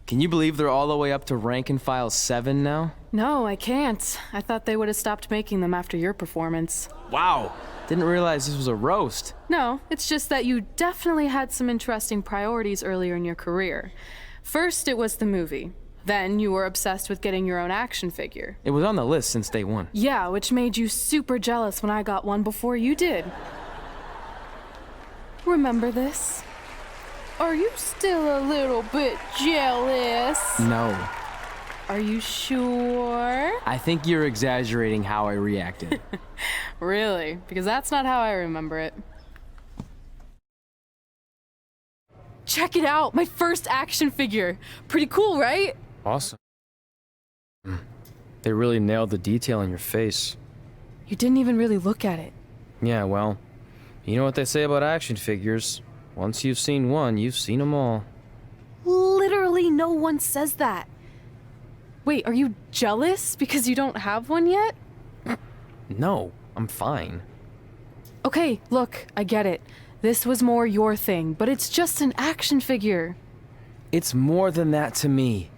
Can you believe they're all the way up to rank and file 7 now? No, I can't. I thought they would have stopped making them after your performance. Wow. Didn't realize this was a roast. No, it's just that you definitely had some interesting priorities earlier in your career. First, it was the movie. Then you were obsessed with getting your own action figure. It was on the list since day one. Yeah, which made you super jealous when I got one before you did. Remember this? Are you still a little bit jealous? No. Are you sure? I think you're exaggerating how I reacted. Really? Because that's not how I remember it. Check it out! My first action figure! Pretty cool, right? Awesome. They really nailed the detail in your face. You didn't even really look at it. Yeah, well, you know what they say about action figures. Once you've seen one, you've seen them all. Literally no one says that. Wait, are you jealous because you don't have one yet? No, I'm fine. Okay, look, I get it. This was more your thing, but it's just an action figure. It's more than that to me.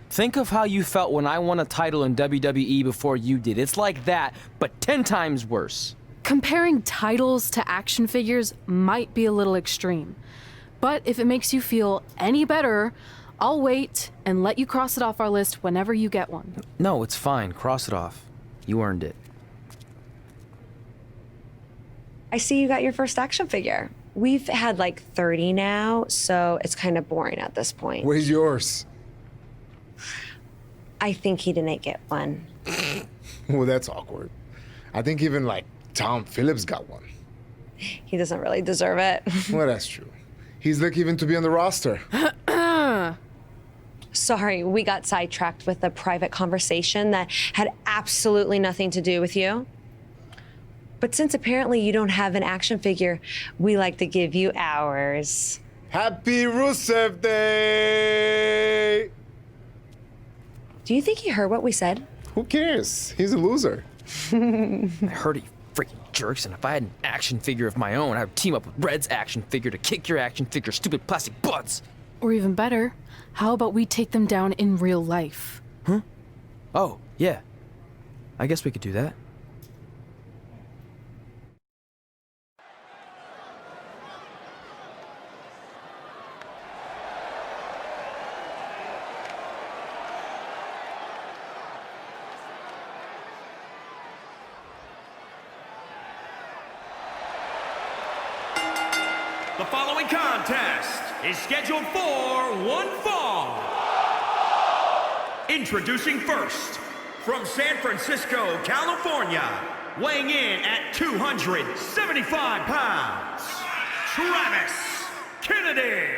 Think of how you felt when I won a title in WWE before you did. It's like that, but 10 times worse. Comparing titles to action figures might be a little extreme. But if it makes you feel any better, I'll wait and let you cross it off our list whenever you get one. No, it's fine. Cross it off. You earned it. I see you got your first action figure. We've had like 30 now, so it's kind of boring at this point. Where's yours? I think he didn't get one. Well, that's awkward. I think even like Tom Phillips got one. He doesn't really deserve it. Well, that's true. He's lucky even to be on the roster. Sorry, we got sidetracked with a private conversation that had absolutely nothing to do with you. But since apparently you don't have an action figure, we like to give you ours. Happy Rusev Day! Do you think he heard what we said? Who cares? He's a loser. I heard he freaking jerks, and if I had an action figure of my own, I would team up with Red's action figure to kick your action figure stupid plastic butts. Or even better, how about we take them down in real life? Huh? Oh, yeah. I guess we could do that. The following contest is scheduled for one fall. Introducing first, from San Francisco, California, weighing in at 275 pounds, Travis Kennedy.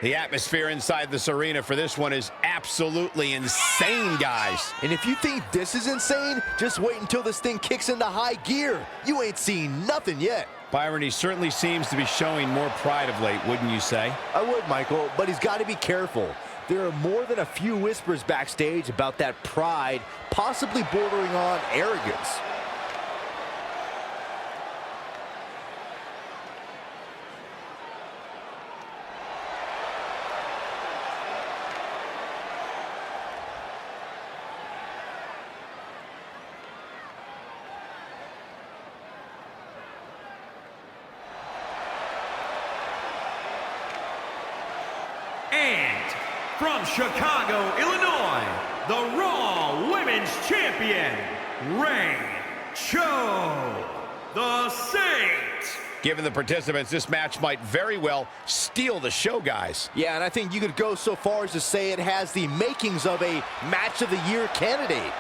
The atmosphere inside this arena for this one is absolutely insane, guys. And if you think this is insane, just wait until this thing kicks into high gear. You ain't seen nothing yet. Byron, he certainly seems to be showing more pride of late, wouldn't you say? I would, Michael, but he's got to be careful. There are more than a few whispers backstage about that pride, possibly bordering on arrogance. And from Chicago, Illinois, the Raw Women's Champion, Rachel the Saint. Given the participants, this match might very well steal the show, guys. Yeah, and I think you could go so far as to say it has the makings of a match of the year candidate.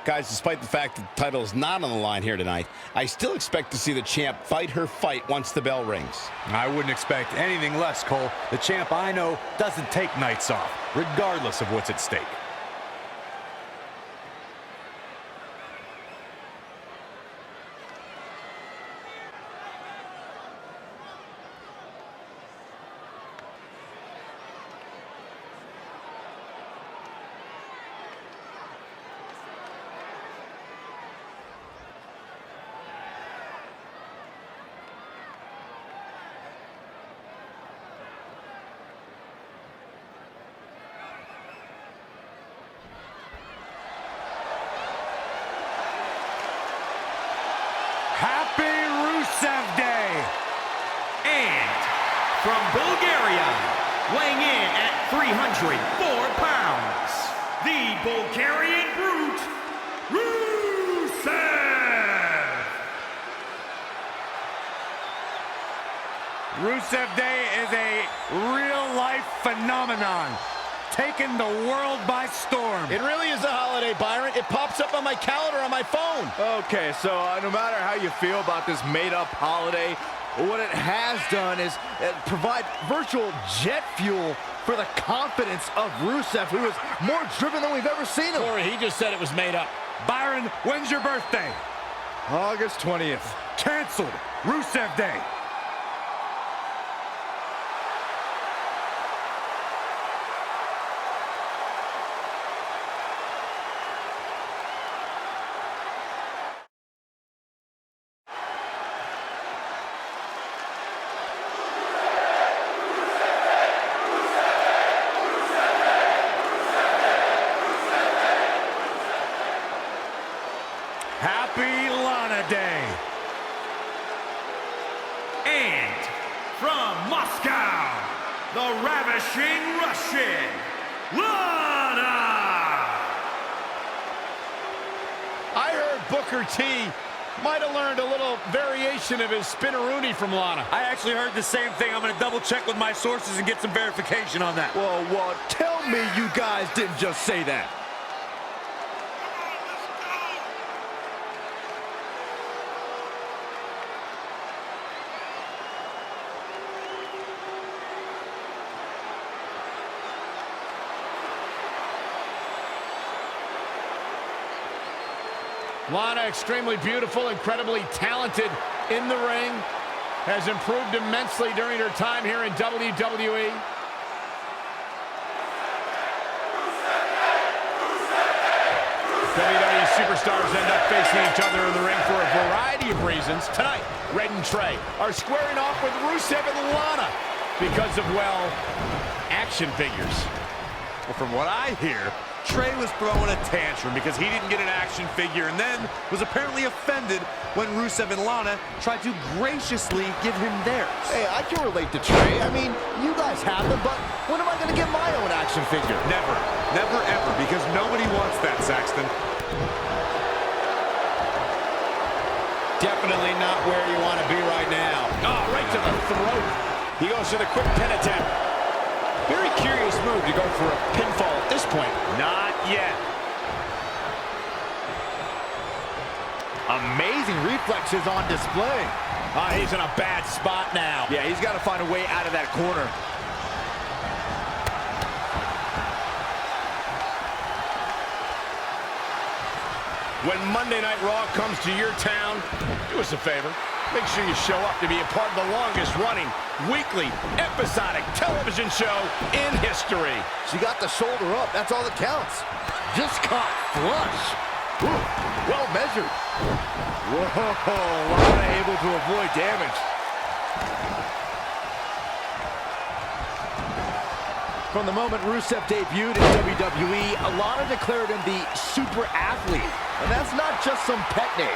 Guys, despite the fact that the title is not on the line here tonight, I still expect to see the champ fight her fight once the bell rings. I wouldn't expect anything less, Cole. The champ I know doesn't take nights off, regardless of what's at stake. Happy Rusev Day! And from Bulgaria, weighing in at 304 pounds, the Bulgarian Brute, Rusev! Rusev Day is a real-life phenomenon, taking the world by storm. It really is a holiday, Byron. It pops up on my calendar on my phone. Okay, so no matter how you feel about this made-up holiday, what it has done is provide virtual jet fuel for the confidence of Rusev, who is more driven than we've ever seen him. Corey, he just said it was made up. Byron, when's your birthday? August 20th. Canceled. Rusev Day. Happy Lana Day. And from Moscow, the ravishing Russian, Lana! I heard Booker T might have learned a little variation of his spinneroonie from Lana. I actually heard the same thing. I'm going to double check with my sources and get some verification on that. Well, tell me you guys didn't just say that. Lana, extremely beautiful, incredibly talented in the ring, has improved immensely during her time here in WWE. WWE superstars end up facing each other in the ring for a variety of reasons. Tonight, Red and Trey are squaring off with Rusev and Lana because of, well, action figures. Well, from what I hear, Trey was throwing a tantrum because he didn't get an action figure and then was apparently offended when Rusev and Lana tried to graciously give him theirs. Hey, I can relate to Trey. I mean, you guys have them, but when am I going to get my own action figure? Never, never, ever, because nobody wants that, Saxton. Definitely not where you want to be right now. Oh, right to the throat. He goes for the quick pin attempt. Very curious move to go for a pinfall at this point. Not yet. Amazing reflexes on display. He's in a bad spot now. Yeah, he's got to find a way out of that corner. When Monday Night Raw comes to your town, do us a favor. Make sure you show up to be a part of the longest-running, weekly, episodic television show in history. She got the shoulder up. That's all that counts. Just caught flush. Ooh, well measured. Whoa, Lana able to avoid damage. From the moment Rusev debuted in WWE, Lana declared him the super athlete. And that's not just some pet name.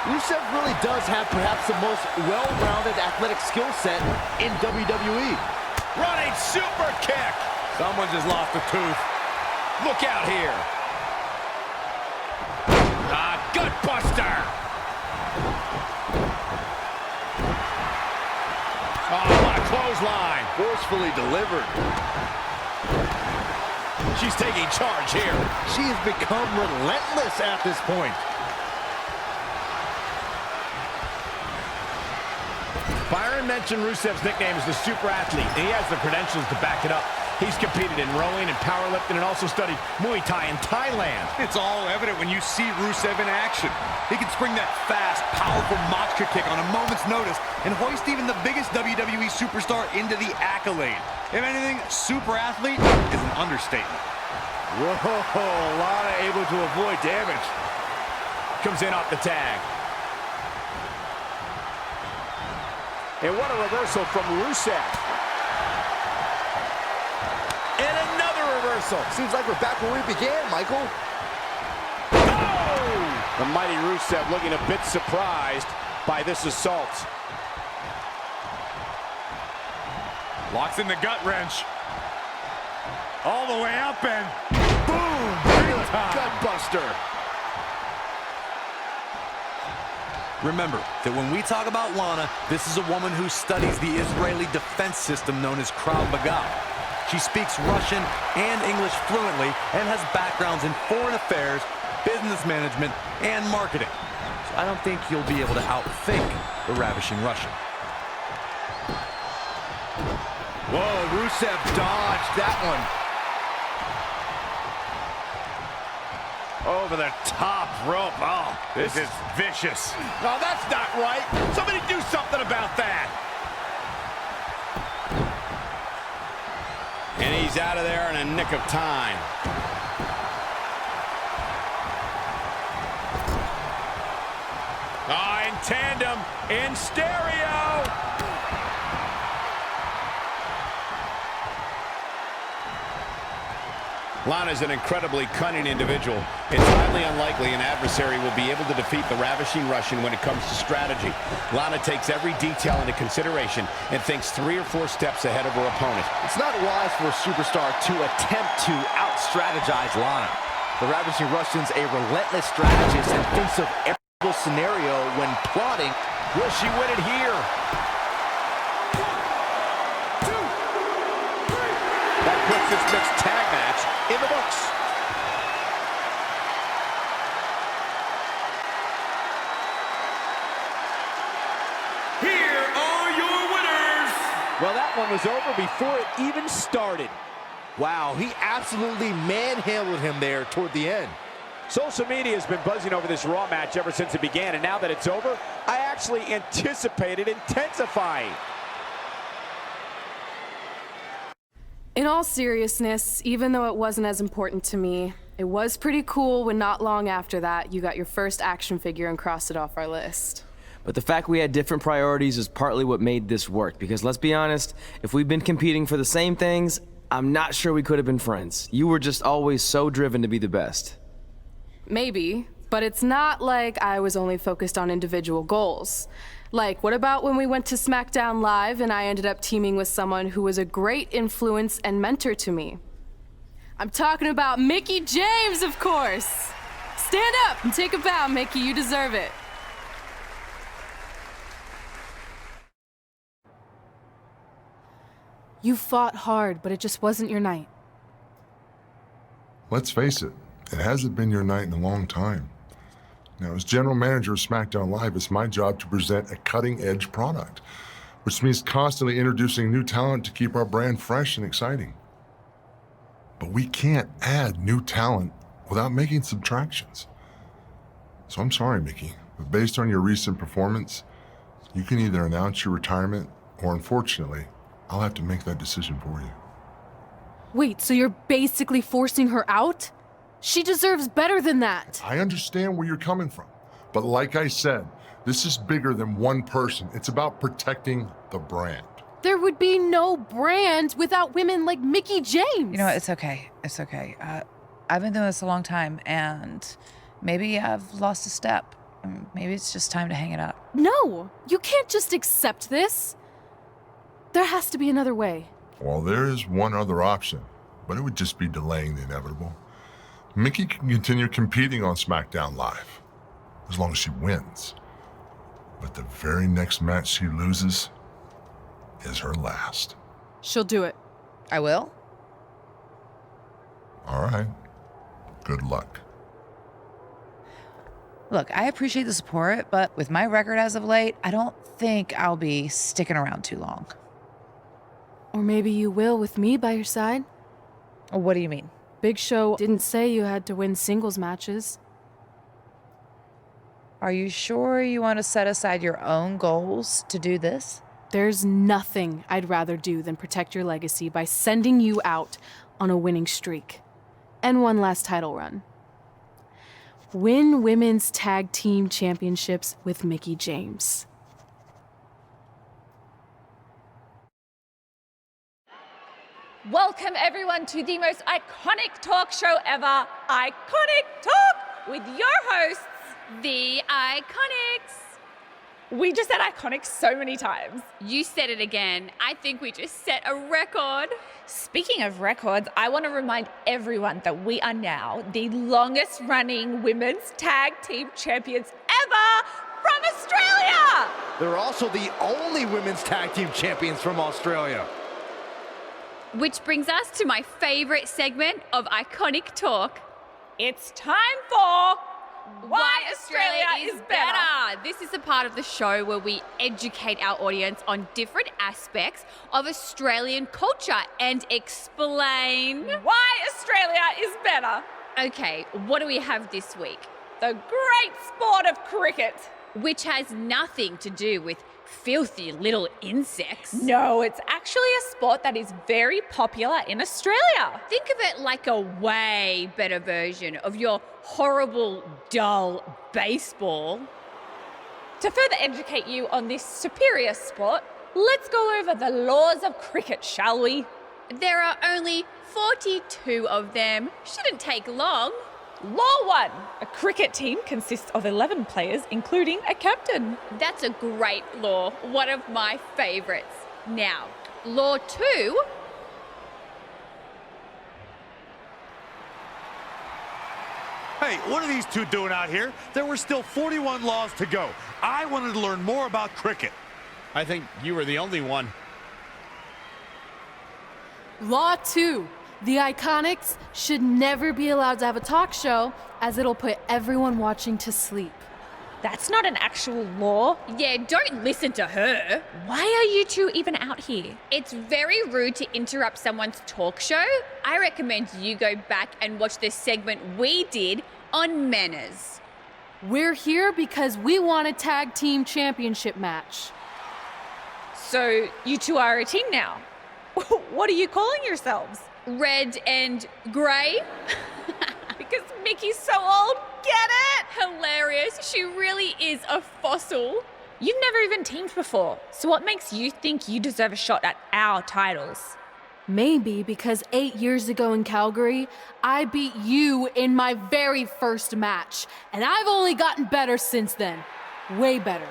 Rusev really does have perhaps the most well-rounded athletic skill set in WWE. Running super kick. Someone just lost a tooth. Look out here. Gut buster. Oh, what a clothesline. Forcefully delivered. She's taking charge here. She has become relentless at this point. Byron mentioned Rusev's nickname is the super athlete, and he has the credentials to back it up. He's competed in rowing and powerlifting and also studied Muay Thai in Thailand. It's all evident when you see Rusev in action. He can spring that fast, powerful monster kick on a moment's notice and hoist even the biggest WWE superstar into the accolade. If anything, super athlete is an understatement. Whoa, Lana able to avoid damage. Comes in off the tag. And what a reversal from Rusev. And another reversal. Seems like we're back where we began, Michael. Oh! The mighty Rusev looking a bit surprised by this assault. Locks in the gut wrench. All the way up and boom! Big time. Gut buster. Remember that when we talk about Lana, this is a woman who studies the Israeli defense system known as Krav Maga. She speaks Russian and English fluently and has backgrounds in foreign affairs, business management, and marketing. So I don't think you'll be able to outthink the ravishing Russian. Whoa, Rusev dodged that one. Over the top rope. Oh, this is vicious. No, that's not right. Somebody do something about that. And he's out of there in a nick of time. Oh, in tandem, in stereo. Lana's an incredibly cunning individual. It's highly unlikely an adversary will be able to defeat the ravishing Russian when it comes to strategy. Lana takes every detail into consideration and thinks 3 or 4 steps ahead of her opponent. It's not wise for a superstar to attempt to out-strategize Lana. The ravishing Russian's a relentless strategist and thinks of every scenario when plotting. Will she win it here? That puts this mixed tag match in the books. Here are your winners. Well, that one was over before it even started. Wow, he absolutely manhandled him there toward the end. Social media has been buzzing over this Raw match ever since it began, and now that it's over, I actually anticipate it intensifying. In all seriousness, even though it wasn't as important to me, it was pretty cool when not long after that, you got your first action figure and crossed it off our list. But the fact we had different priorities is partly what made this work, because let's be honest, if we'd been competing for the same things, I'm not sure we could have been friends. You were just always so driven to be the best. Maybe, but it's not like I was only focused on individual goals. Like, what about when we went to SmackDown Live and I ended up teaming with someone who was a great influence and mentor to me? I'm talking about Mickie James, of course! Stand up and take a bow, Mickie, you deserve it. You fought hard, but it just wasn't your night. Let's face it, it hasn't been your night in a long time. Now, as general manager of SmackDown Live, it's my job to present a cutting-edge product, which means constantly introducing new talent to keep our brand fresh and exciting. But we can't add new talent without making subtractions. So I'm sorry, Mickie, but based on your recent performance, you can either announce your retirement or, unfortunately, I'll have to make that decision for you. Wait, so you're basically forcing her out? She deserves better than that. I understand where you're coming from, but like I said, this is bigger than one person. It's about protecting the brand. There would be no brand without women like Mickie James. You know what? It's okay. It's okay. I've been doing this a long time, and maybe I've lost a step. Maybe it's just time to hang it up. No, you can't just accept this. There has to be another way. Well, there is one other option, but it would just be delaying the inevitable. Mickie can continue competing on SmackDown Live, as long as she wins. But the very next match she loses is her last. She'll do it. I will? All right. Good luck. Look, I appreciate the support, but with my record as of late, I don't think I'll be sticking around too long. Or maybe you will with me by your side. What do you mean? Big Show didn't say you had to win singles matches. Are you sure you want to set aside your own goals to do this? There's nothing I'd rather do than protect your legacy by sending you out on a winning streak. And one last title run. Win Women's Tag Team Championships with Mickie James. Welcome everyone to the most iconic talk show ever, Iconic Talk, with your hosts, The Iconics. We just said iconic so many times. You said it again. I think we just set a record. Speaking of records, I want to remind everyone that we are now the longest running women's tag team champions ever from Australia. They're also the only women's tag team champions from Australia. Which brings us to my favorite segment of Iconic Talk. It's time for Why Australia is Better. This is a part of the show where we educate our audience on different aspects of Australian culture and explain why Australia is better. Okay, what do we have this week? The great sport of cricket. Which has nothing to do with filthy little insects. No, it's actually a sport that is very popular in Australia. Think of it like a way better version of your horrible, dull baseball. To further educate you on this superior sport, let's go over the laws of cricket, shall we? There are only 42 of them. Shouldn't take long. Law 1. A cricket team consists of 11 players, including a captain. That's a great law. One of my favorites. Now, Law 2. Hey, what are these two doing out here? There were still 41 laws to go. I wanted to learn more about cricket. I think you were the only one. Law 2. The Iconics should never be allowed to have a talk show, as it'll put everyone watching to sleep. That's not an actual law. Yeah, don't listen to her. Why are you two even out here? It's very rude to interrupt someone's talk show. I recommend you go back and watch the segment we did on manners. We're here because we want a tag team championship match. So you two are a team now. What are you calling yourselves? Red and grey. Because Mickey's so old, get it? Hilarious. She really is a fossil. You've never even teamed before, so what makes you think you deserve a shot at our titles? Maybe because 8 years ago in Calgary, I beat you in my very first match, and I've only gotten better since then. Way better.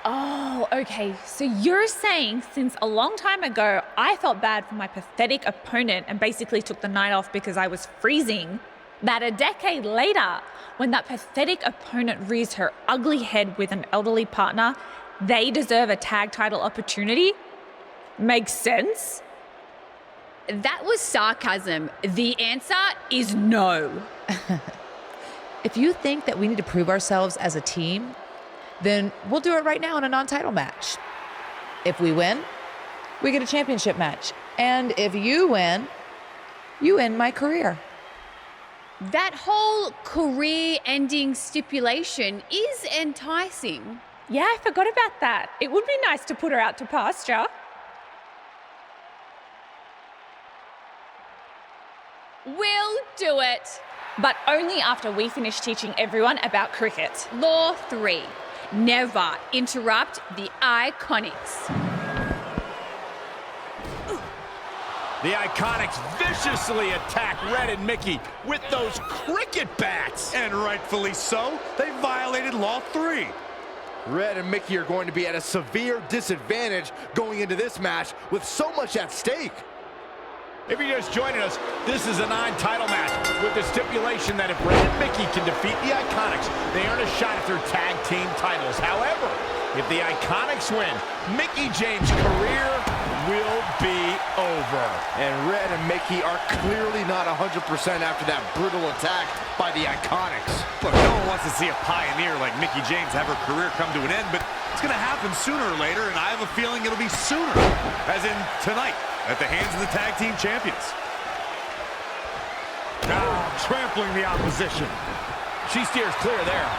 Oh, okay. So you're saying since a long time ago, I felt bad for my pathetic opponent and basically took the night off because I was freezing, that a decade later, when that pathetic opponent rears her ugly head with an elderly partner, they deserve a tag title opportunity? Makes sense? That was sarcasm. The answer is no. If you think that we need to prove ourselves as a team, then we'll do it right now in a non-title match. If we win, we get a championship match. And if you win, you end my career. That whole career-ending stipulation is enticing. Yeah, I forgot about that. It would be nice to put her out to pasture. We'll do it. But only after we finish teaching everyone about cricket. Law 3. Never interrupt the Iconics. The Iconics viciously attack Red and Mickie with those cricket bats. And rightfully so, they violated Law 3. Red and Mickie are going to be at a severe disadvantage going into this match with so much at stake. If you're just joining us, this is a 9-title match with the stipulation that if Red and Mickie can defeat the Iconics, they earn a shot at their tag team titles. However, if the Iconics win, Mickie James' career will be over. And Red and Mickie are clearly not 100% after that brutal attack by the Iconics. Look, no one wants to see a pioneer like Mickie James have her career come to an end, but it's going to happen sooner or later, and I have a feeling it'll be sooner, as in tonight, at the hands of the tag team champions. Now, trampling the opposition. She steers clear there.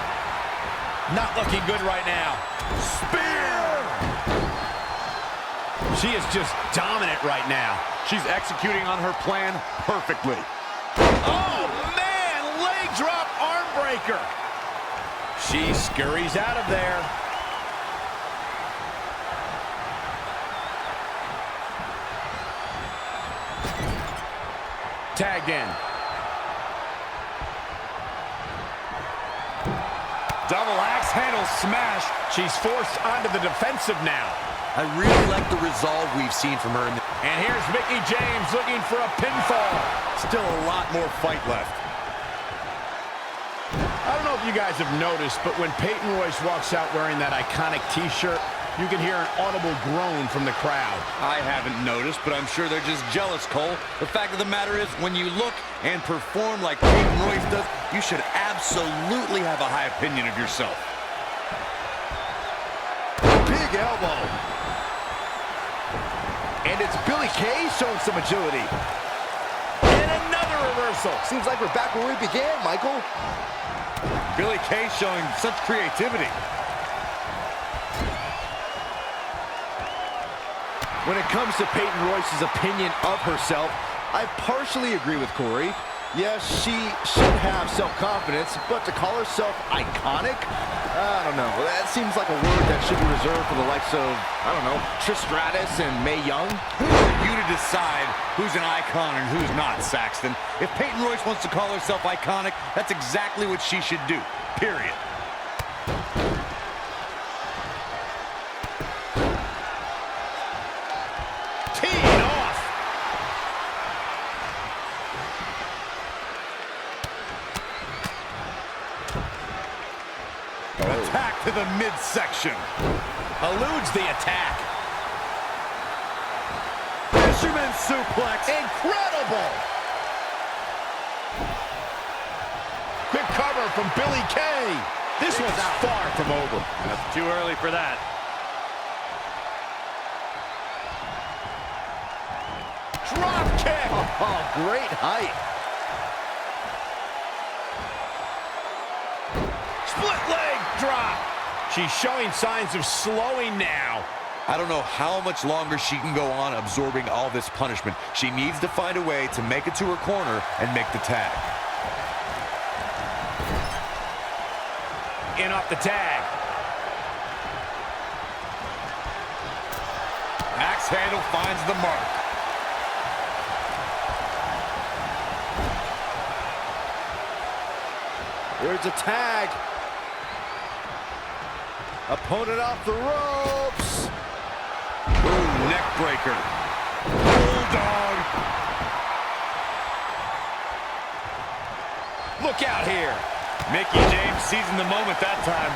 Not looking good right now. Spear! She is just dominant right now. She's executing on her plan perfectly. Oh, man! Leg drop arm breaker. She scurries out of there. Tagged in. Double axe handle smash. She's forced onto the defensive now. I really like the resolve we've seen from her. And here's Mickie James looking for a pinfall. Still a lot more fight left. I don't know if you guys have noticed, but when Peyton Royce walks out wearing that iconic T-shirt, you can hear an audible groan from the crowd. I haven't noticed, but I'm sure they're just jealous, Cole. The fact of the matter is, when you look and perform like Peyton Royce does, you should absolutely have a high opinion of yourself. Big elbow. And it's Billie Kay showing some agility. And another reversal. Seems like we're back where we began, Michael. Billie Kay showing such creativity. When it comes to Peyton Royce's opinion of herself, I partially agree with Corey. Yes, she should have self-confidence, but to call herself iconic? I don't know. That seems like a word that should be reserved for the likes of, I don't know, Trish Stratus and Mae Young. Who are you to decide who's an icon and who's not, Saxton? If Peyton Royce wants to call herself iconic, that's exactly what she should do, period. Attack to the midsection. Eludes the attack. Fisherman suplex. Incredible. Quick cover from Billie Kay. This one's far from over. That's too early for that. Drop kick. Oh, great height. Split leg drop. She's showing signs of slowing now. I don't know how much longer she can go on absorbing all this punishment. She needs to find a way to make it to her corner and make the tag. In off the tag. Axe handle finds the mark. There's a tag. Opponent off the ropes. Ooh, neck breaker. Bulldog. Look out here. Mickie James seizing the moment that time.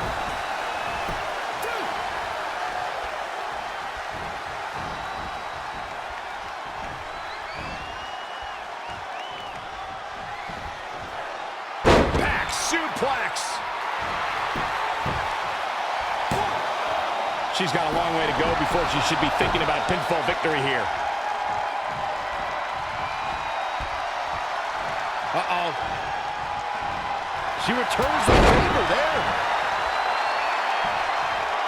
Back suplex. She's got a long way to go before she should be thinking about pinfall victory here. Uh-oh. She returns the favor there.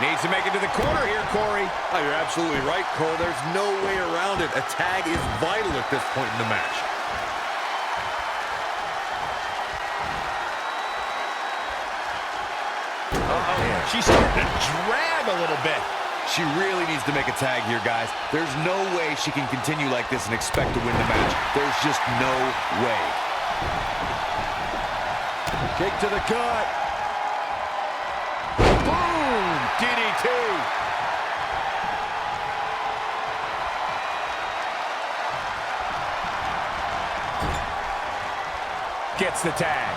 Needs to make it to the corner here, Corey. Oh, you're absolutely right, Cole. There's no way around it. A tag is vital at this point in the match. Uh-oh. She's starting to drag a little bit. She really needs to make a tag here, guys. There's no way she can continue like this and expect to win the match. There's just no way. Kick to the gut. Boom! DDT. Gets the tag.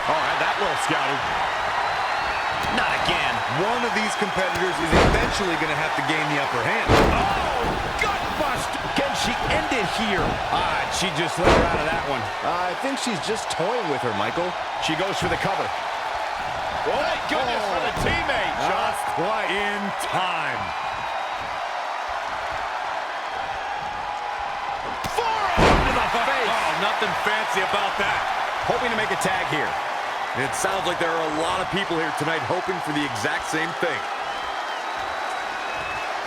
All right, that well scouted. Not again. One of these competitors is eventually going to have to gain the upper hand. Oh, gut bust. Can she end it here? She just let her out of that one. I think she's just toying with her, Michael. She goes for the cover. Oh, my goodness, for the teammate. Just in time. Forearm to the face. Oh, nothing fancy about that. Hoping to make a tag here. It sounds like there are a lot of people here tonight hoping for the exact same thing.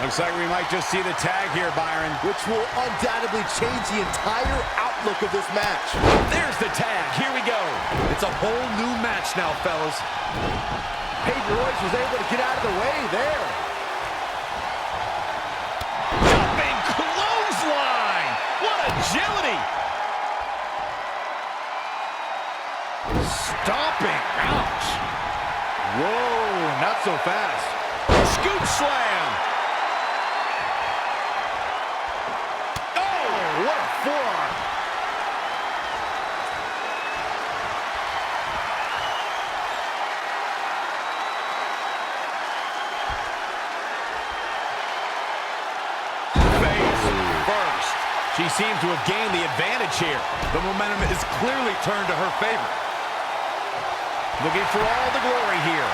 Looks like we might just see the tag here, Byron. Which will undoubtedly change the entire outlook of this match. There's the tag. Here we go. It's a whole new match now, fellas. Peyton Royce was able to get out of the way there. Jumping clothesline. What agility. Stomping. Ouch. Whoa, not so fast. Scoop slam. Oh, what a forearm. Face first. She seems to have gained the advantage here. The momentum is clearly turned to her favor. Looking for all the glory here.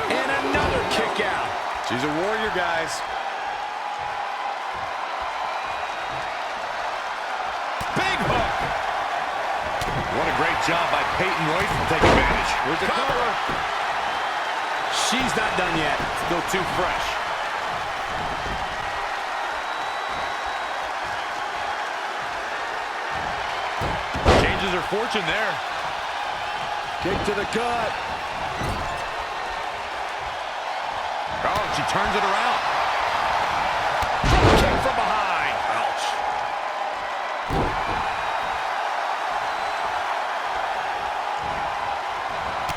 And another kick out. She's a warrior, guys. Big hook. What a great job by Peyton Royce to take advantage. Here's the cover. She's not done yet. Still too fresh. Changes her fortune there. Kick to the gut. Oh, she turns it around. Kick from behind. Ouch.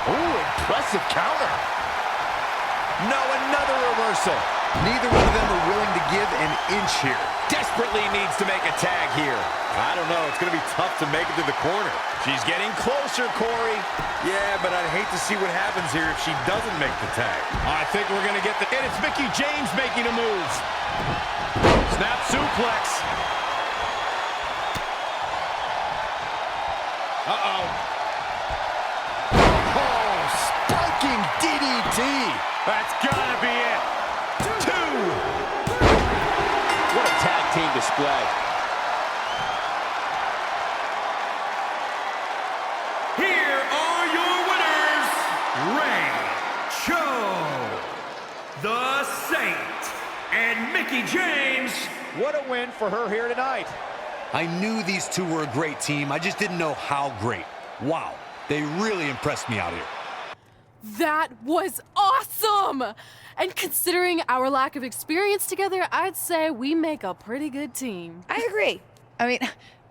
Ooh, impressive counter. No, another reversal. Neither one of them are willing to give an inch here. Desperately needs to make a tag here. I don't know. It's going to be tough to make it to the corner. She's getting closer, Corey. Yeah, but I'd hate to see what happens here if she doesn't make the tag. I think we're going to get the... And it's Mickie James making a move. Snap suplex. Uh-oh. Oh, spiking DDT. That's got to be it. Two. What a tag team display. Here are your winners, Ray, Cho, the Saint, and Mickie James. What a win for her here tonight. I knew these two were a great team. I just didn't know how great. Wow, they really impressed me out here. That was awesome! And considering our lack of experience together, I'd say we make a pretty good team. I agree. I mean,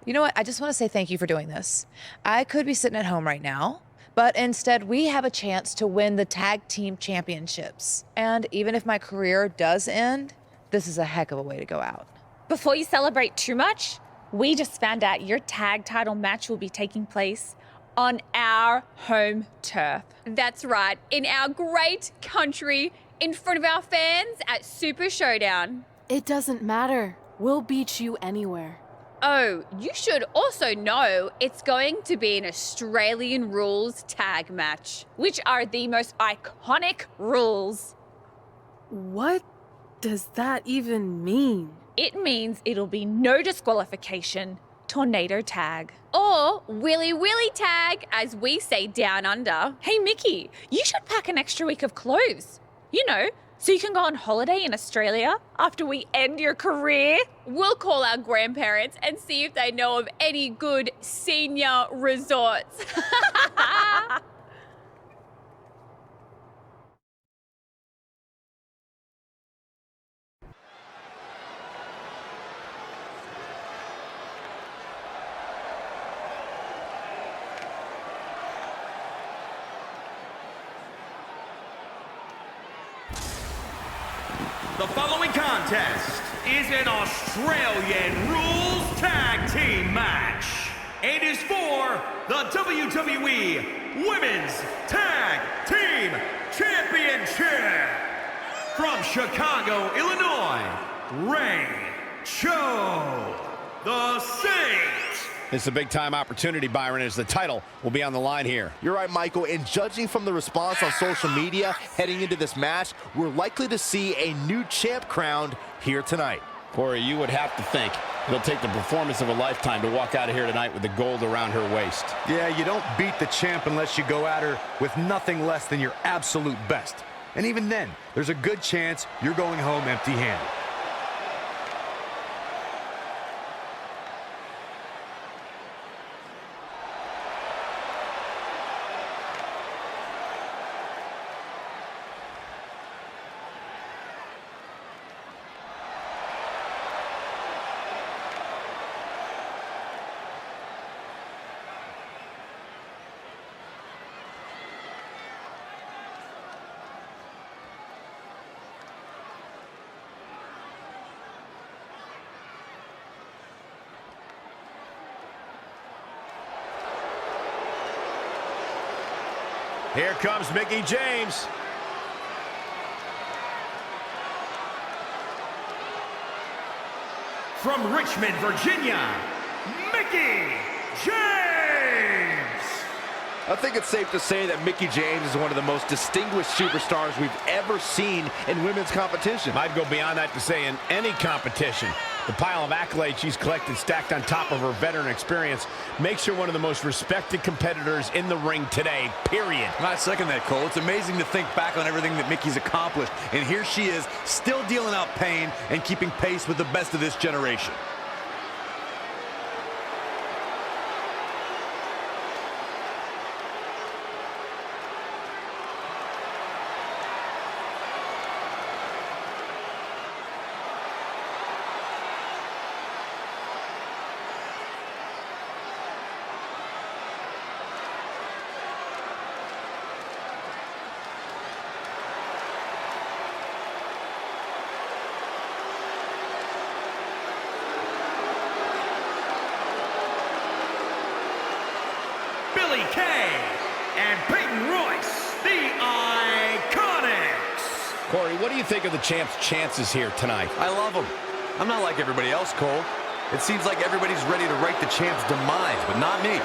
you know what? I just want to say thank you for doing this. I could be sitting at home right now, but instead we have a chance to win the tag team championships. And even if my career does end, this is a heck of a way to go out. Before you celebrate too much, we just found out your tag title match will be taking place on our home turf. That's right, in our great country, in front of our fans at Super Showdown. It doesn't matter. We'll beat you anywhere. Oh, you should also know it's going to be an Australian rules tag match. Which are the most iconic rules. What does that even mean? It means it'll be no disqualification, tornado tag. Or Willy Willy tag, as we say down under. Hey, Mickie, you should pack an extra week of clothes. You know, so you can go on holiday in Australia after we end your career. We'll call our grandparents and see if they know of any good senior resorts. The following contest is an Australian Rules Tag Team match. and is for the WWE Women's Tag Team Championship. From Chicago, Illinois, Ray Cho, the Saint. It's a big-time opportunity, Byron, as the title will be on the line here. You're right, Michael, and judging from the response on social media heading into this match, we're likely to see a new champ crowned here tonight. Corey, you would have to think it'll take the performance of a lifetime to walk out of here tonight with the gold around her waist. Yeah, you don't beat the champ unless you go at her with nothing less than your absolute best. And even then, there's a good chance you're going home empty-handed. Here comes Mickie James. From Richmond, Virginia, Mickie James. I think it's safe to say that Mickie James is one of the most distinguished superstars we've ever seen in women's competition. I'd go beyond that to say in any competition. The pile of accolades she's collected stacked on top of her veteran experience makes her one of the most respected competitors in the ring today, period. I second that, Cole. It's amazing to think back on everything that Mickie's accomplished. And here she is, still dealing out pain and keeping pace with the best of this generation. Billy Kay and Peyton Royce, the Iconics. Corey, what do you think of the champ's chances here tonight? I love them. I'm not like everybody else, Cole. It seems like everybody's ready to write the champ's demise, but not me.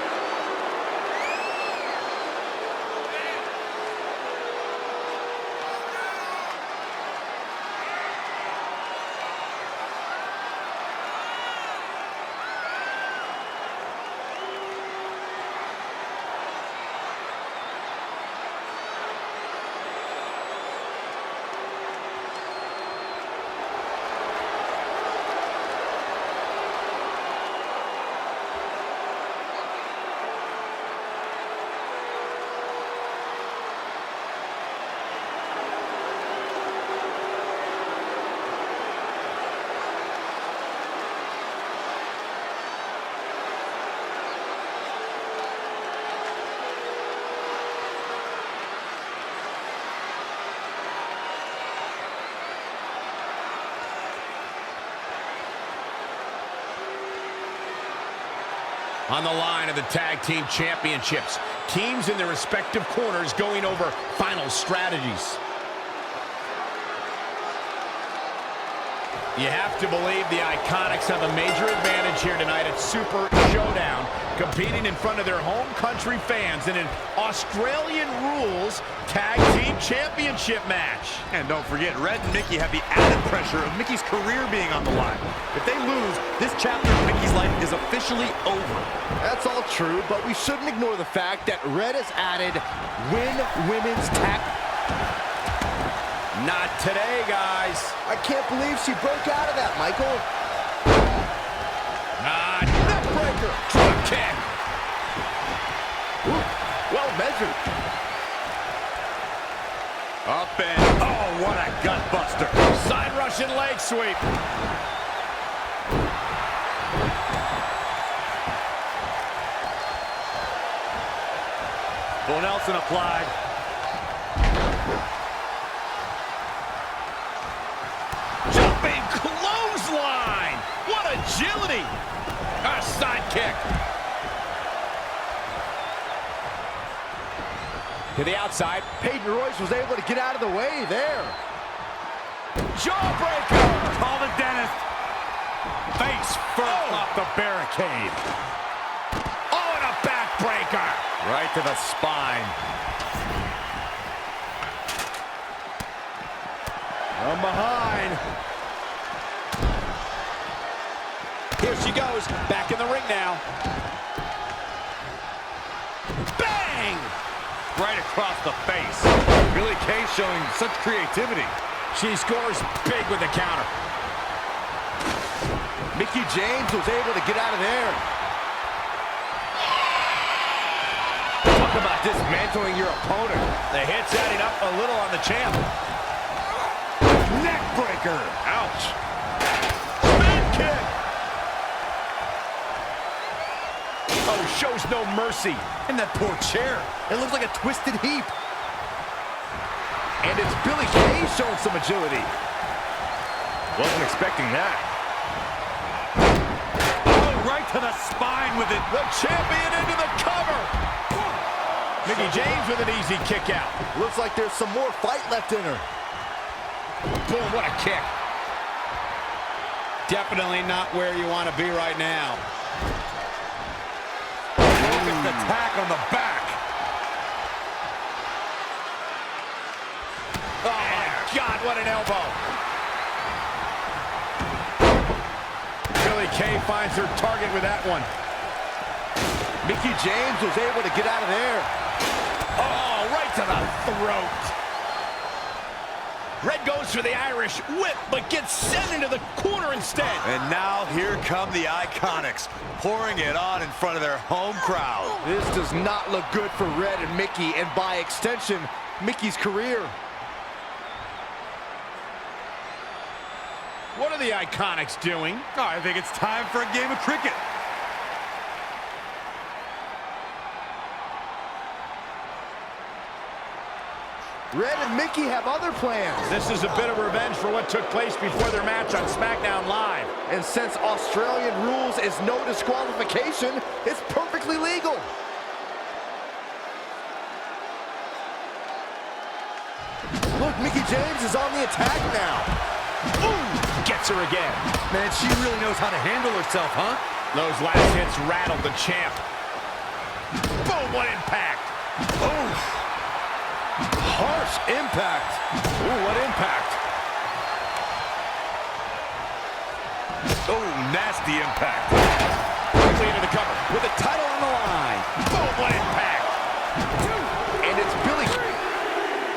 On the line of the Tag Team Championships, teams in their respective corners going over final strategies. You have to believe the Iconics have a major advantage here tonight at Super Showdown, competing in front of their home country fans in an Australian Rules Tag Team Championship match. And don't forget, Red and Mickie have the added pressure of Mickie's career being on the line. If they lose, this chapter of Mickie's life is officially over. That's all true, but we shouldn't ignore the fact that Red has added Win Women's Tag. Not today, guys. I can't believe she broke out of that, Michael. Neckbreaker. Drop kick. Ooh, well measured. Up and, oh, what a gut buster. Side Russian leg sweep. Full Nelson applied. Jumping clothesline. What agility. A side kick. To the outside. Peyton Royce was able to get out of the way there. Jawbreaker! Call the dentist. Face first off the barricade. Oh, and a backbreaker. Right to the spine. From behind. Here she goes. Back in the ring now. Bang! Right across the face. Billie Kay showing such creativity. She scores big with the counter. Mickie James was able to get out of there. Talk about dismantling your opponent. The hit's adding up a little on the champ. Neck breaker. Ouch. Spin kick. Oh, shows no mercy. And that poor chair. It looks like a twisted heap. And it's Billie Kay showing some agility. Wasn't expecting that. Oh, right to the spine with it. The champion into the cover. Mickie James with an easy kick out. Looks like there's some more fight left in her. Boom, what a kick. Definitely not where you want to be right now. Focused attack on the back. Oh, my God, what an elbow. Billie Kay finds her target with that one. Mickie James was able to get out of there. Oh, right to the throat. Red goes for the Irish whip, but gets sent into the corner instead. And now here come the Iconics, pouring it on in front of their home crowd. This does not look good for Red and Mickie, and by extension, Mickie's career. What are the Iconics doing? Oh, I think it's time for a game of cricket. Red and Mickie have other plans. This is a bit of revenge for what took place before their match on SmackDown Live. And since Australian rules is no disqualification, it's perfectly legal. Look, Mickie James is on the attack now. Ooh, gets her again. Man, she really knows how to handle herself, huh? Those last hits rattled the champ. Boom, what impact. Oh, Harsh impact. Ooh, what impact. oh, nasty impact. Quickly into the cover with the title on the line. Boom, what impact. And it's Billie.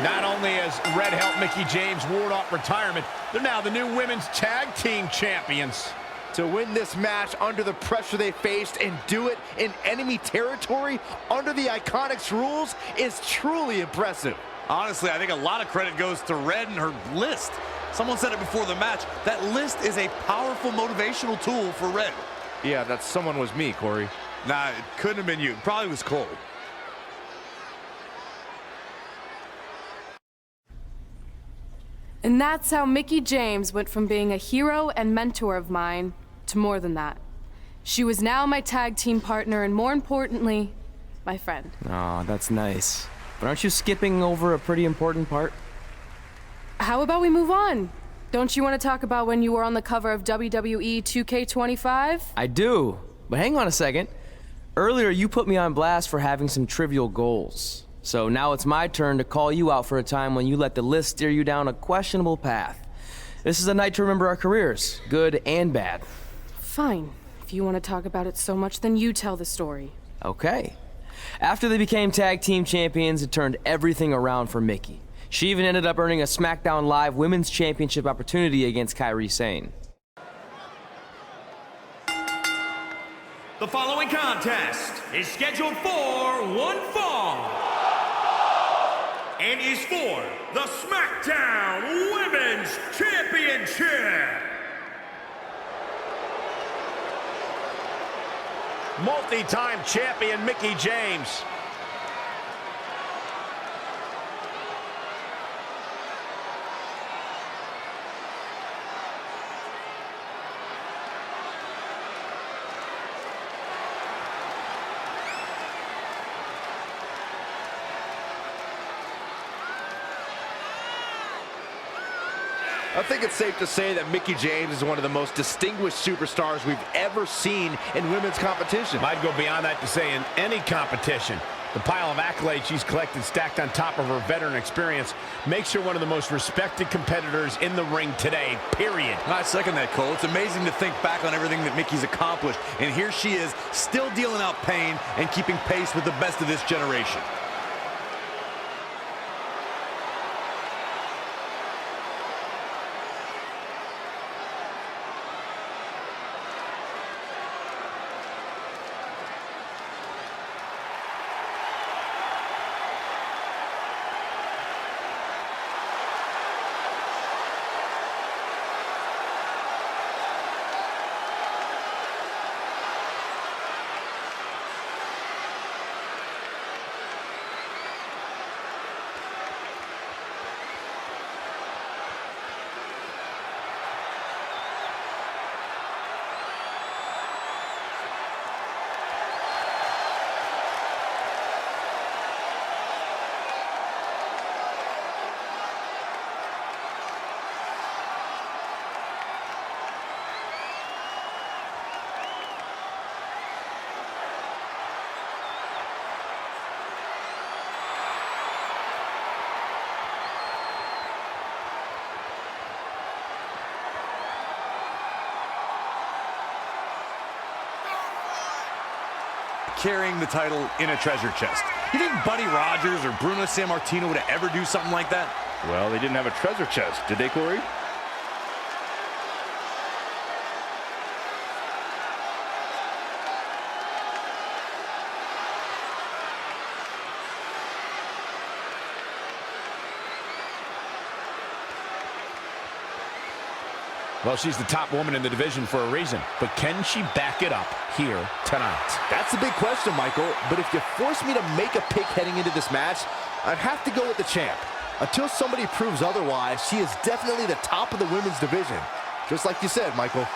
Not only has Red helped Mickie James ward off retirement, they're now the new women's tag team champions. To win this match under the pressure they faced and do it in enemy territory under the Iconics rules is truly impressive. Honestly, I think a lot of credit goes to Red and her list. Someone said it before the match. That list is a powerful motivational tool for Red. Yeah, that someone was me, Corey. Nah, it couldn't have been you. It probably was Cole. And that's how Mickie James went from being a hero and mentor of mine to more than that. She was now my tag team partner and, more importantly, my friend. Aw, that's nice. But aren't you skipping over a pretty important part? How about we move on? Don't you want to talk about when you were on the cover of WWE 2K25? I do, but hang on a second. Earlier, you put me on blast for having some trivial goals. So now it's my turn to call you out for a time when you let the list steer you down a questionable path. This is a night to remember our careers, good and bad. Fine. If you want to talk about it so much, then you tell the story. Okay. After they became tag team champions, it turned everything around for Mickie. She even ended up earning a SmackDown Live Women's Championship opportunity against Kairi Sane. The following contest is scheduled for one fall and is for the SmackDown Women's Championship. Multi-time champion Mickie James. I think it's safe to say that Mickie James is one of the most distinguished superstars we've ever seen in women's competition. I'd go beyond that to say in any competition. The pile of accolades she's collected stacked on top of her veteran experience makes her one of the most respected competitors in the ring today, period. I second that, Cole. It's amazing to think back on everything that Mickie's accomplished, and here she is, still dealing out pain and keeping pace with the best of this generation. Carrying the title in a treasure chest. You think Buddy Rogers or Bruno Sammartino would ever do something like that? Well, they didn't have a treasure chest, did they, Corey? Well, she's the top woman in the division for a reason, but can she back it up here tonight? That's the big question, Michael. But if you force me to make a pick heading into this match, I'd have to go with the champ. Until somebody proves otherwise, she is definitely the top of the women's division. Just like you said, Michael.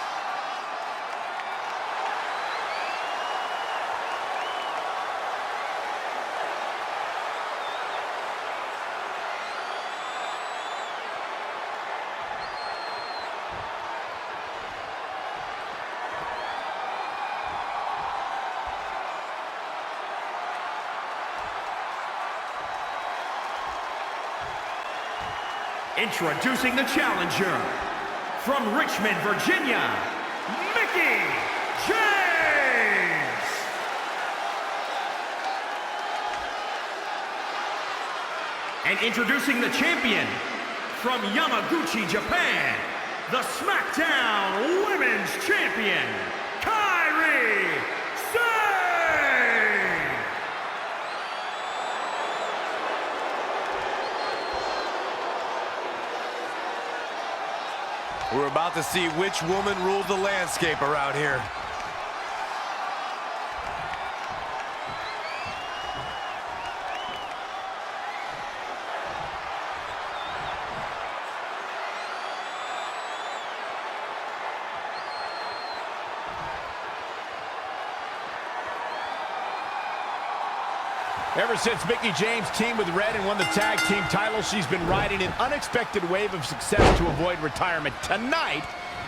Introducing the challenger, from Richmond, Virginia, Mickie James! And introducing the champion, from Yamaguchi, Japan, the SmackDown Women's Champion, Kairi Sane! We're about to see which woman rules the landscape around here. Ever since Mickie James teamed with Red and won the tag team title, she's been riding an unexpected wave of success to avoid retirement. Tonight,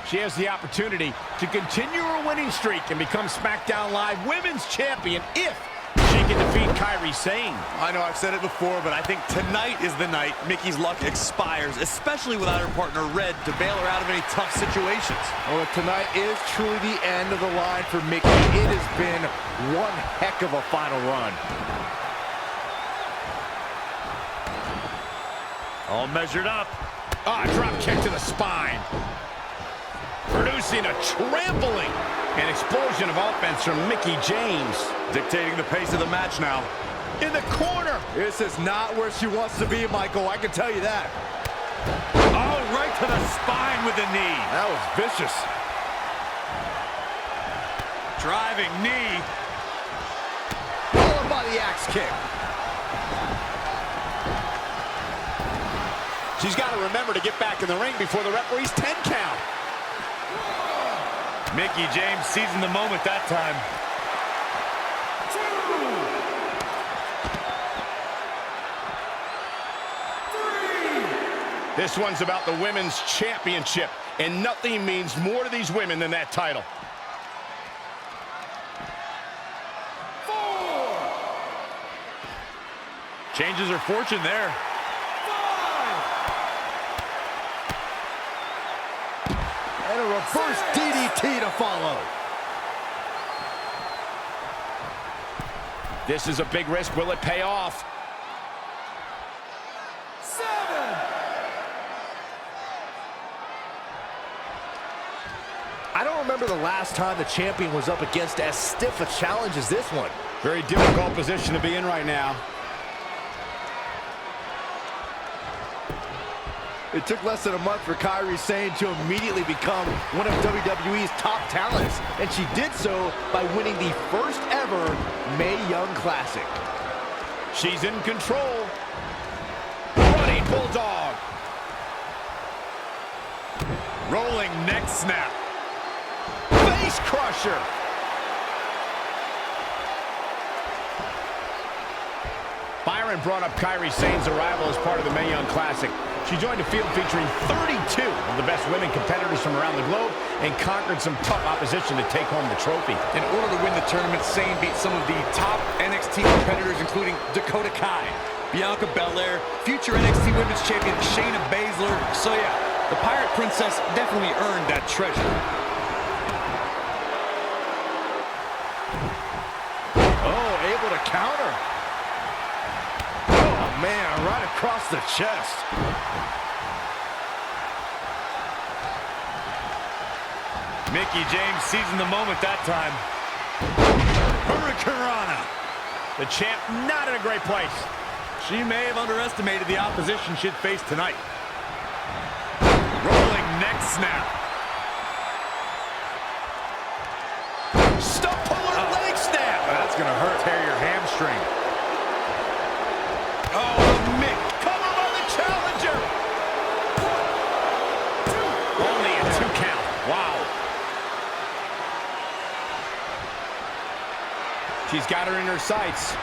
she has the opportunity to continue her winning streak and become SmackDown Live Women's Champion if she can defeat Kairi Sane. I know I've said it before, but I think tonight is the night Mickie's luck expires, especially without her partner Red to bail her out of any tough situations. Well, if tonight is truly the end of the line for Mickie, it has been one heck of a final run. All measured up. Drop kick to the spine. Producing a trampling. An explosion of offense from Mickie James. Dictating the pace of the match now. In the corner. This is not where she wants to be, Michael. I can tell you that. Oh, right to the spine with the knee. That was vicious. Driving knee. Followed by the axe kick. She's got to remember to get back in the ring before the referee's 10 count. Mickie James seizing the moment that time. 2, 3, This one's about the Women's Championship, and nothing means more to these women than that title. 4. Changes her fortune there. 5. And a reverse DDT to follow. This is a big risk. Will it pay off? 7. I don't remember the last time the champion was up against as stiff a challenge as this one. Very difficult position to be in right now. It took less than a month for Kairi Sane to immediately become one of WWE's top talents, and she did so by winning the first ever Mae Young Classic. She's in control. Running Bulldog. Rolling neck snap. Face crusher. Byron brought up Kairi Sane's arrival as part of the Mae Young Classic. She joined a field featuring 32 of the best women competitors from around the globe and conquered some tough opposition to take home the trophy. In order to win the tournament, Sane beat some of the top NXT competitors, including Dakota Kai, Bianca Belair, future NXT Women's Champion Shayna Baszler. So yeah, the Pirate Princess definitely earned that treasure. Oh, able to counter. Oh, man, right across the chest. Mickie James seizing the moment that time. Hurricanrana. The champ not in a great place. She may have underestimated the opposition she'd face tonight. Rolling neck snap. Stump puller leg snap. That's going to hurt. Tear your hamstring. Oh, Mick. Cover by the challenger. Only a 2 count. Wow. She's got her in her sights.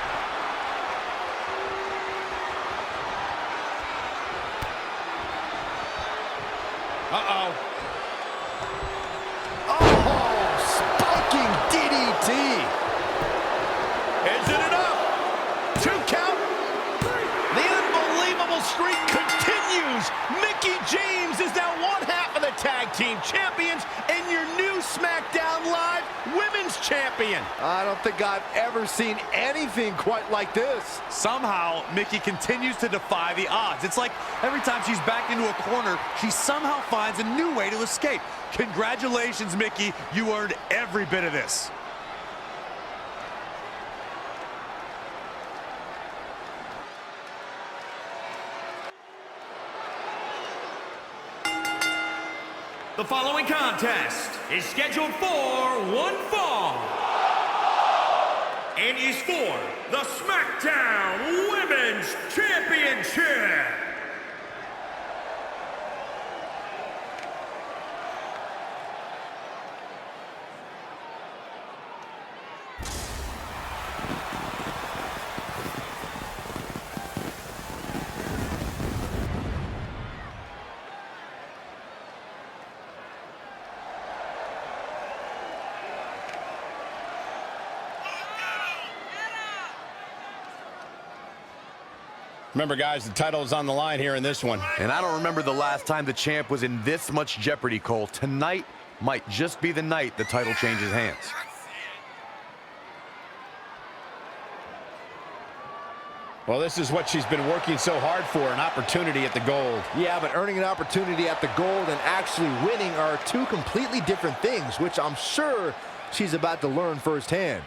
Uh-oh. Oh, spiking DDT. Is it enough? 2 count. The unbelievable streak continues. Mickie James is now one half of the tag team champions and your new SmackDown Live Women's Champion. I don't think I've ever seen anything quite like this. Somehow, Mickie continues to defy the odds. It's like every time she's backed into a corner, she somehow finds a new way to escape. Congratulations, Mickie. You earned every bit of this. The following contest is scheduled for one fall and is for the SmackDown Women's Championship. Remember, guys, the title is on the line here in this one. And I don't remember the last time the champ was in this much jeopardy, Cole. Tonight might just be the night the title changes hands. Well, this is what she's been working so hard for, an opportunity at the gold. Yeah, but earning an opportunity at the gold and actually winning are 2 completely different things, which I'm sure she's about to learn firsthand.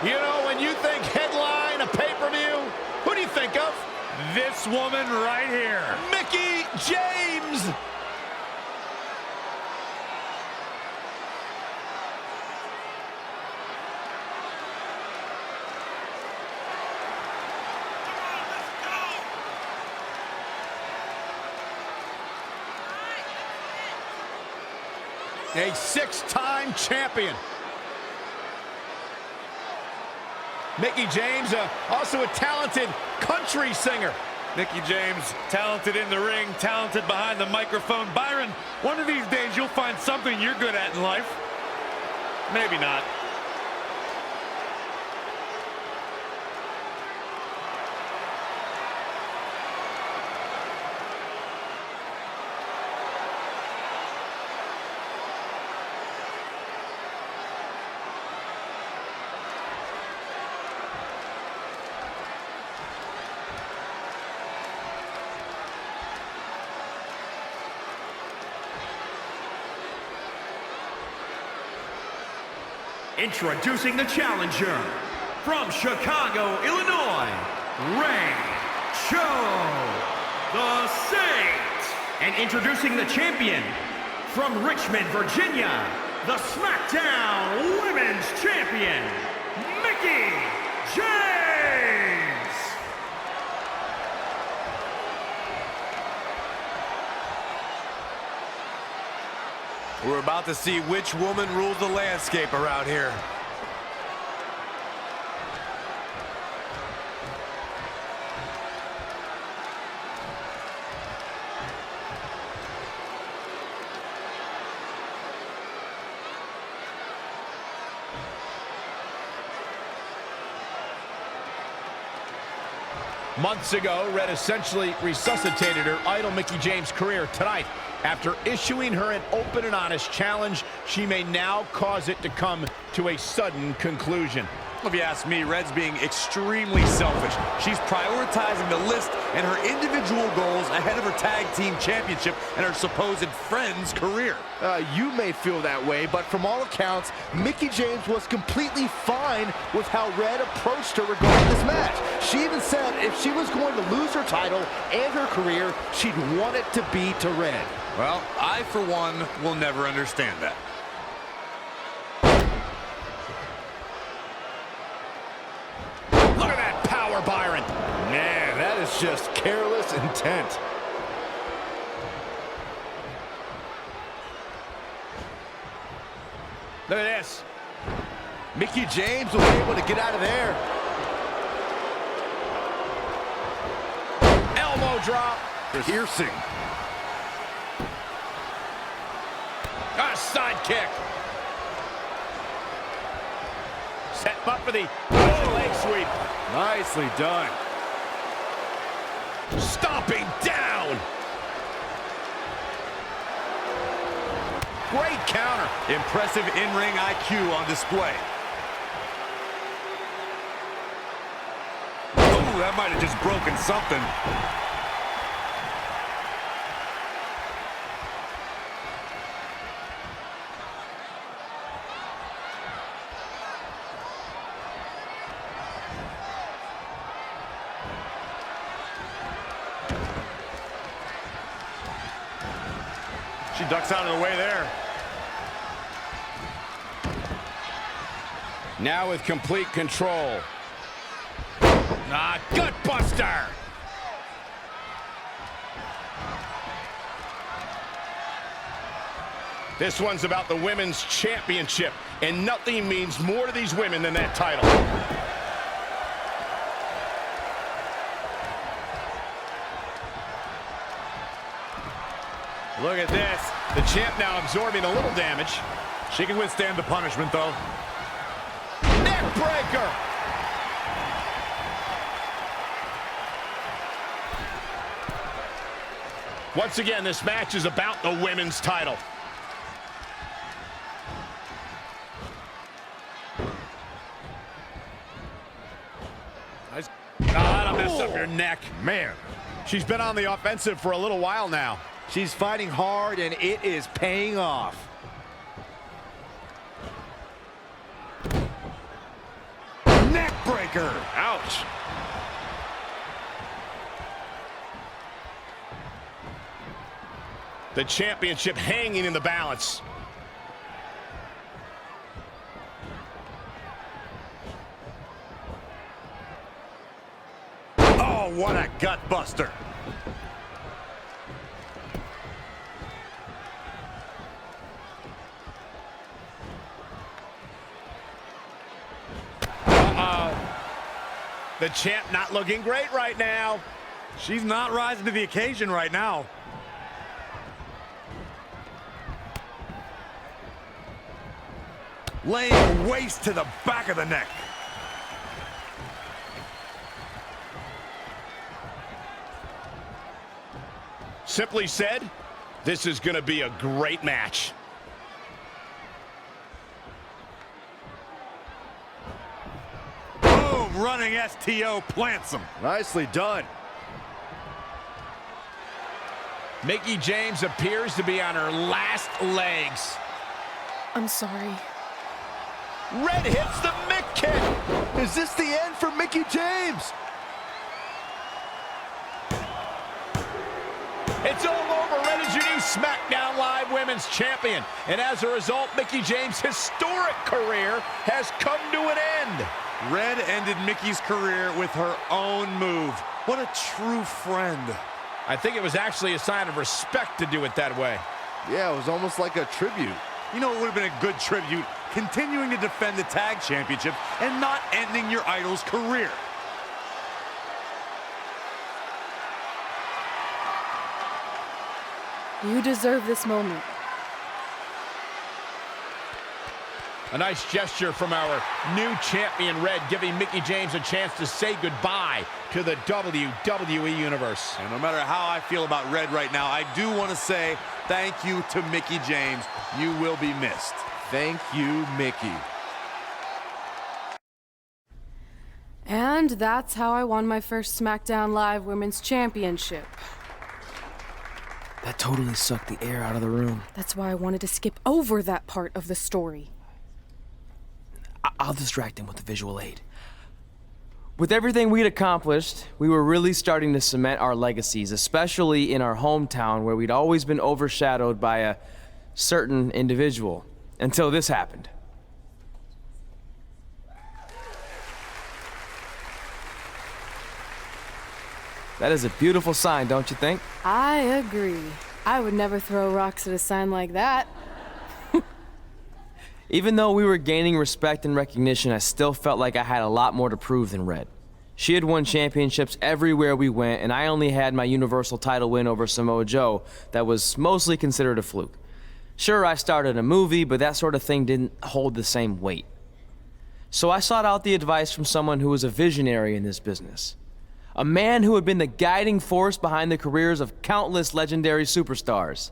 You know, when you think headline, a pay-per-view, who do you think of? This woman right here. Mickie James. A six-time champion. Mickie James, also a talented country singer. Mickie James, talented in the ring, talented behind the microphone. Byron, one of these days you'll find something you're good at in life. Maybe not. Introducing the challenger from Chicago, Illinois, Ray the Saint. And introducing the champion from Richmond, Virginia, the SmackDown Women's Champion, Mickie James. We're about to see which woman rules the landscape around here. Months ago, Red essentially resuscitated her idol Mickie James' career. Tonight, after issuing her an open and honest challenge, she may now cause it to come to a sudden conclusion. If you ask me, Red's being extremely selfish. She's prioritizing the list and her individual goals ahead of her tag team championship and her supposed friend's career. You may feel that way, but from all accounts, Mickie James was completely fine with how Red approached her regarding this match. She even said if she was going to lose her title and her career, she'd want it to be to Red. Well, I, for one, will never understand that. Look at that power, Byron. Man, that is just careless intent. Look at this. Mickie James was able to get out of there. Elbow drop. Piercing. A side kick. Set him up for the leg sweep. Nicely done. Stomping down. Great counter. Impressive in-ring IQ on display. Oh, that might have just broken something. She ducks out of the way there. Now with complete control. Gut buster. This one's about the women's championship, and nothing means more to these women than that title. Look at this. The champ now absorbing a little damage. She can withstand the punishment, though. Neck breaker. Once again, this match is about the women's title. Nice. That'll mess up your neck. Man, she's been on the offensive for a little while now. She's fighting hard, and it is paying off. Neck breaker. Ouch. The championship hanging in the balance. Oh, what a gut buster. The champ not looking great right now. She's not rising to the occasion right now. Laying waste to the back of the neck. Simply said, this is going to be a great match. Boom, running STO plants him. Nicely done. Mickie James appears to be on her last legs. I'm sorry. Red hits the Mick kick. Is this the end for Mickie James? It's all over. Red is your new SmackDown Live Women's Champion. And as a result, Mickie James' historic career has come to an end. Red ended Mickie's career with her own move. What a true friend. I think it was actually a sign of respect to do it that way. Yeah, it was almost like a tribute. You know, it would have been a good tribute, continuing to defend the tag championship and not ending your idol's career. You deserve this moment. A nice gesture from our new champion, Red, giving Mickie James a chance to say goodbye to the WWE Universe. And no matter how I feel about Red right now, I do want to say thank you to Mickie James. You will be missed. Thank you, Mickie. And that's how I won my first SmackDown Live Women's Championship. That totally sucked the air out of the room. That's why I wanted to skip over that part of the story. I'll distract him with the visual aid. With everything we'd accomplished, we were really starting to cement our legacies, especially in our hometown where we'd always been overshadowed by a certain individual, until this happened. That is a beautiful sign, don't you think? I agree. I would never throw rocks at a sign like that. Even though we were gaining respect and recognition, I still felt like I had a lot more to prove than Red. She had won championships everywhere we went, and I only had my Universal title win over Samoa Joe that was mostly considered a fluke. Sure, I started a movie, but that sort of thing didn't hold the same weight. So I sought out the advice from someone who was a visionary in this business. A man who had been the guiding force behind the careers of countless legendary superstars.